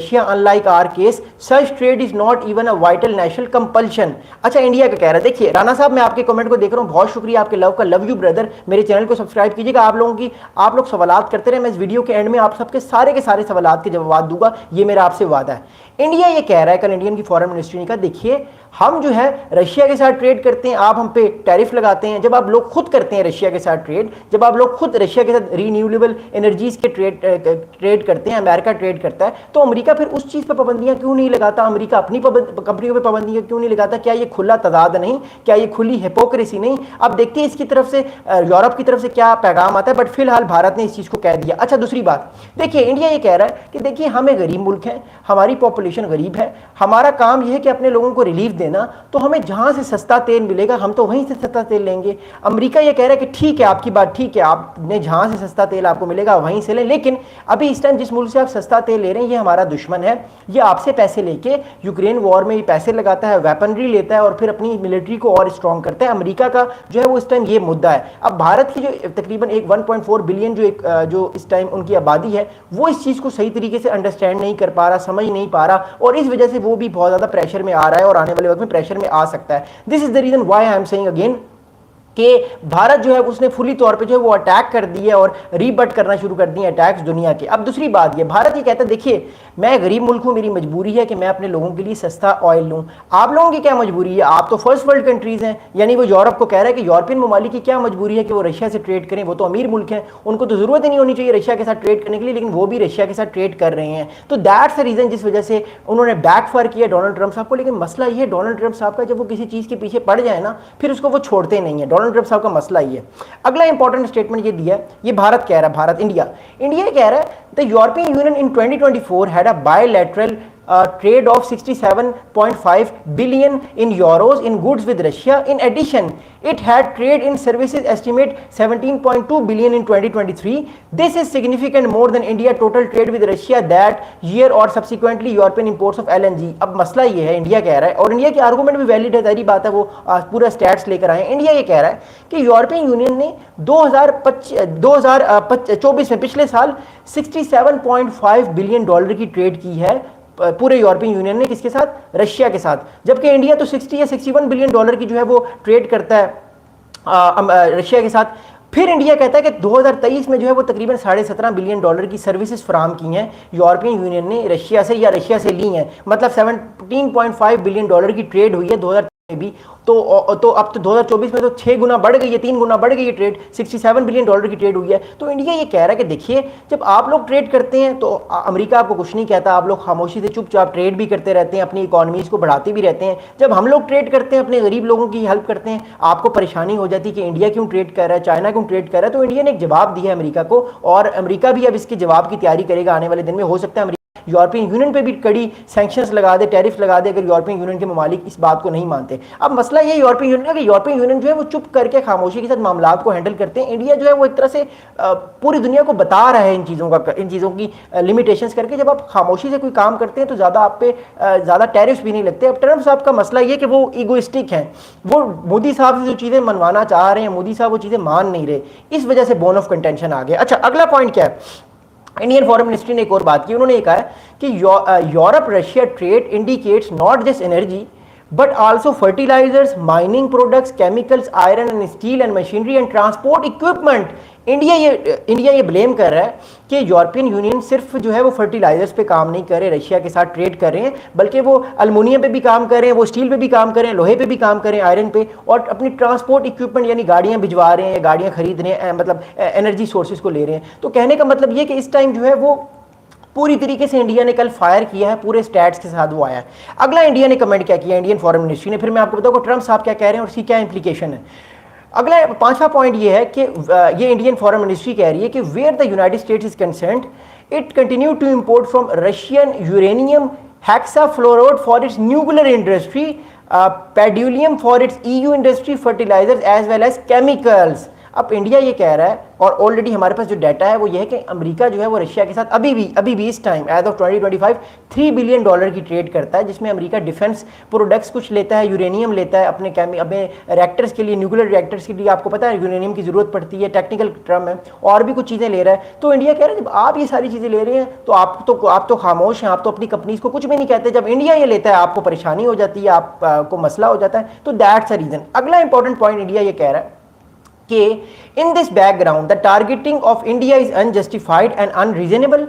Russia, unlike our case, such trade is not even a vital national compulsion। अच्छा, India का कह रहा है। देखिए राणा साहब, मैं आपके कमेंट को देख रहा हूँ, बहुत शुक्रिया आपके लव का, लव यू ब्रदर। मेरे चैनल को सब्सक्राइब कीजिएगा। आप लोग सवालात करते रहे, मैं इस वीडियो के एंड में आप सबके के सारे सवालात के जवाब दूंगा, ये मेरा आपसे वादा है। इंडिया ये कह रहा है, कल इंडियन की फॉरेन मिनिस्ट्री ने कहा, देखिए हम जो है रशिया के साथ ट्रेड करते हैं, आप हम पे टैरिफ लगाते हैं। जब आप लोग खुद करते हैं रशिया के साथ ट्रेड, जब आप लोग खुद रशिया के साथ रीन्यूएबल एनर्जीज के ट्रेड करते हैं, अमेरिका ट्रेड करता है, तो अमेरिका फिर उस चीज़ पर पाबंदियां क्यों नहीं लगाता? अमेरिका अपनी कंपनियों पर पाबंदियां क्यों नहीं लगाता? क्या ये खुला तजाद नहीं? क्या ये खुली हिपोक्रेसी नहीं? अब देखते हैं इसकी तरफ से, यूरोप की तरफ से क्या पैगाम आता है। बट फिलहाल भारत ने इस चीज़ को कह दिया। अच्छा, दूसरी बात, देखिए इंडिया ये कह रहा है कि देखिए हम एक गरीब मुल्क हैं, हमारी पॉपुलेशन गरीब है, हमारा काम यह है कि अपने लोगों को रिलीफ देना, तो हमें जहां से सस्ता तेल मिलेगा हम तो वहीं से सस्ता तेल लेंगे। अमेरिका ये कह रहा है कि ठीक है, आपकी बात ठीक है, आपने जहां से सस्ता तेल आपको मिलेगा वहीं से लें, लेकिन अभी इस टाइम जिस मुल्क से आप सस्ता तेल ले रहे हैं ये हमारा दुश्मन है, ये आपसे पैसे लेके यूक्रेन वॉर में पैसे लगाता है, वेपनरी लेता है और फिर अपनी मिलिट्री को और स्ट्रॉन्ग करता है। अमेरिका का जो है वो इस टाइम ये मुद्दा है। अब भारत की जो तकरीबन 1.4 बिलियन जो इस टाइम उनकी आबादी है, वो इस चीज़ को सही तरीके से अंडरस्टैंड नहीं कर पा रहा, समझ नहीं पा रहा, और इस वजह से वो भी बहुत ज़्यादा प्रेशर में आ रहा है और आने वाले वक्त में प्रेशर में आ सकता है। This is the reason why I am saying again कि भारत जो है उसने फुली तौर पे जो है वो अटैक कर दिया और रीबट करना शुरू कर दिए अटैक्स दुनिया के। अब दूसरी बात ये, भारत ये कहता है देखिए मैं गरीब मुल्क हूँ, मेरी मजबूरी है कि मैं अपने लोगों के लिए सस्ता ऑयल लूँ। आप लोगों की क्या मजबूरी है? आप तो फर्स्ट वर्ल्ड कंट्रीज हैं, यानी वो यूरोप को कह रहा है कि यूरोपियन ममालिक की क्या मजबूरी है कि वो रशिया से ट्रेड करें, वो तो अमीर मुल्क हैं, उनको तो जरूरत ही नहीं होनी चाहिए रशिया के साथ ट्रेड करने के लिए, लेकिन वो भी रशिया के साथ ट्रेड कर रहे हैं। तो दैट्स द रीजन जिस वजह से उन्होंने बैकफायर किया डोनाल्ड ट्रंप साहब को। लेकिन मसला ये है डोनाल्ड ट्रंप साहब का, जब वो किसी चीज़ के पीछे पड़ जाए ना फिर उसको वो छोड़ते नहीं है। डोनाल्ड ट्रंप साहब का मसला ये। अगला इंपॉर्टेंट स्टेटमेंट ये दिया है, ये भारत कह रहा है, भारत इंडिया कह रहा है the European union in 2024 had a bilateral trade of 67.5 billion in euros in goods with Russia. In addition, it had trade in services estimate 17.2 billion in 2023. This is significant more than India total trade with Russia that year or subsequently European imports of LNG. अब मसला ये है, India कह रहा है, और India की argument भी वैलिड है, सारी बात है, वो पूरा स्टैट्स लेकर आए। इंडिया ये कह रहा है कि यूरोपियन यूनियन ने 2024 में पिछले साल 67.5 बिलियन डॉलर की ट्रेड की है पूरे यूरोपियन यूनियन ने, किसके साथ? रशिया के साथ। जबकि इंडिया तो 60 या 61 बिलियन डॉलर की जो है वो ट्रेड करता है रशिया के साथ। फिर इंडिया कहता है कि 2023 में जो है वो तकरीबन 17.5 बिलियन डॉलर की सर्विसेज फराम की हैं यूरोपियन यूनियन ने रशिया से, या रशिया से ली हैं, मतलब 17.5 बिलियन डॉलर की ट्रेड हुई है 2023 में भी। तो अब तो 2024 में तो 6 गुना बढ़ गई है, 3 गुना बढ़ गई है ट्रेड, 67 बिलियन डॉलर की ट्रेड हुई है। तो इंडिया ये कह रहा है कि देखिए जब आप लोग ट्रेड करते हैं तो अमेरिका आपको कुछ नहीं कहता, आप लोग खामोशी से चुपचाप ट्रेड भी करते रहते हैं, अपनी इकोनॉमीज को बढ़ाते भी रहते हैं। जब हम लोग ट्रेड करते हैं, अपने गरीब लोगों की हेल्प करते हैं, आपको परेशानी हो जाती है कि इंडिया क्यों ट्रेड कर रहा है, चाइना क्यों ट्रेड कर रहा है। तो इंडिया ने एक जवाब दिया है अमेरिका को, और अमेरिका भी अब इसके जवाब की तैयारी करेगा आने वाले दिन में। हो सकता है यूरोपियन यूनियन पे भी कड़ी सैंक्शंस लगा दे, टैरिफ लगा दे, अगर यूरोपियन यूनियन के ममालिक इस बात को नहीं मानते। अब मसला ये यूरोपियन यूनियन का कि यूरोपियन यूनियन जो है वो चुप करके खामोशी के साथ मामला को हैंडल करते हैं। इंडिया जो है वो एक तरह से पूरी दुनिया को बता रहा है इन चीज़ों की लिमिटेशंस करके। जब आप खामोशी से कोई काम करते हैं तो ज़्यादा आप पे ज़्यादा टैरिफ भी नहीं लगते। अब ट्रंप साहब का मसला ये कि वो ईगोइस्टिक हैं, वो मोदी साहब से जो चीज़ें मनवाना चाह रहे हैं, मोदी साहब वो चीज़ें मान नहीं रहे, इस वजह से बोन ऑफ कंटेंशन आ गया। अच्छा, अगला पॉइंट क्या है? इंडियन फॉरेन मिनिस्ट्री ने एक और बात की, उन्होंने ये कहा है कि Europe Russia trade indicates not just energy but also fertilizers, mining products, chemicals, iron and steel and machinery and transport equipment. India ये ब्लेम कर रहा है कि यूरोपियन यूनियन सिर्फ जो है वो फर्टिलाइजर्स पे काम नहीं कर रहे, रशिया के साथ ट्रेड कर रहे हैं, बल्कि वो अल्मुनियम पे भी काम कर रहे हैं, वो स्टील पे भी काम कर रहे हैं, लोहे पे भी काम कर रहे हैं, आयरन पे, और अपनी ट्रांसपोर्ट इक्विपमेंट यानी गाड़ियाँ भिजवा रहे हैं, गाड़ियाँ खरीद रहे हैं, मतलब एनर्जी सोर्सेज को ले रहे हैं। तो कहने का मतलब ये कि इस टाइम जो है वो पूरी तरीके से इंडिया ने कल फायर किया है, पूरे स्टैट्स के साथ वो आया है। अगला इंडिया ने कमेंट क्या किया, इंडियन फॉरेन मिनिस्ट्री ने, फिर मैं आपको बताऊंगा ट्रंप साहब क्या कह रहे हैं और उसकी क्या इंप्लीकेशन है। अगला 5वां पॉइंट ये है कि ये इंडियन फॉरेन मिनिस्ट्री कह रही है कि where the United States is concerned it continue to import from Russian uranium hexafluoride for its nuclear industry, petroleum for its EU industry, fertilisers as well as chemicals. अब India ये कह रहा है, और ऑलरेडी हमारे पास जो डाटा है वो ये है कि अमेरिका जो है वो रशिया के साथ अभी भी इस टाइम एज ऑफ 2025 $3 बिलियन की ट्रेड करता है, जिसमें अमेरिका डिफेंस प्रोडक्ट्स कुछ लेता है, यूरेनियम लेता है अपने रिएक्टर्स के लिए, न्यूक्लियर रिएक्टर्स के लिए आपको पता है यूरेनियम की जरूरत पड़ती है, टेक्निकल टर्म है, और भी कुछ चीज़ें ले रहा है। तो इंडिया कह रहा है जब आप ये सारी चीज़ें ले रहे हैं तो आप तो खामोश हैं, आप तो अपनी कंपनीज को कुछ भी नहीं कहते। जब इंडिया ये लेता है आपको परेशानी हो जाती है, आपको मसला हो जाता है। तो दैट्स अ रीज़न। अगला इंपॉर्टेंट पॉइंट इंडिया ये कह रहा है कि in this background the targeting of India is unjustified and unreasonable.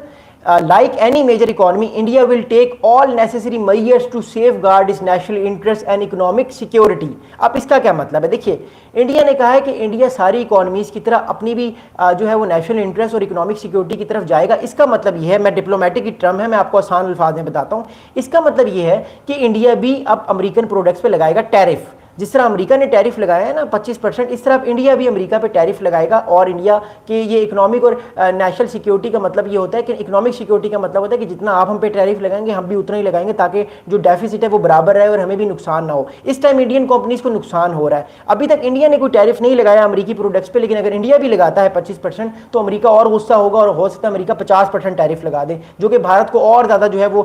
Like any major economy, India will take all necessary measures to safeguard its national interest and economic security। अब इसका क्या मतलब है? देखिए, इंडिया ने कहा है कि इंडिया सारी इकोनॉमीज की तरह अपनी भी जो है वो नेशनल इंटरेस्ट और इकोनॉमिक सिक्योरिटी की तरफ जाएगा। इसका मतलब ये है, मैं डिप्लोमेटिक की टर्म है, मैं आपको आसान अल्फाज में बताता हूँ। इसका मतलब ये है कि इंडिया भी अब अमेरिकन प्रोडक्ट्स पे लगाएगा टैरिफ। जिस तरह अमेरिका ने टैरिफ लगाया है ना 25%, इस तरह इंडिया भी अमेरिका पे टैरिफ लगाएगा। और इंडिया के ये इकोनॉमिक और नेशनल सिक्योरिटी का मतलब ये होता है कि इकोनॉमिक सिक्योरिटी का मतलब होता है कि जितना आप हम पे टैरिफ लगाएंगे हम भी उतना ही लगाएंगे, ताकि जो डेफिसिट है वो बराबर रहे और हमें भी नुकसान ना हो। इस टाइम इंडियन कंपनीज को नुकसान हो रहा है। अभी तक इंडिया ने कोई टैरिफ नहीं लगाया अमेरिकी प्रोडक्ट्स पे, लेकिन अगर इंडिया भी लगाता है 25% तो अमेरिका और गुस्सा होगा और हो सकता है अमेरिका 50% टैरिफ लगा दे, जो कि भारत को और ज़्यादा जो है वो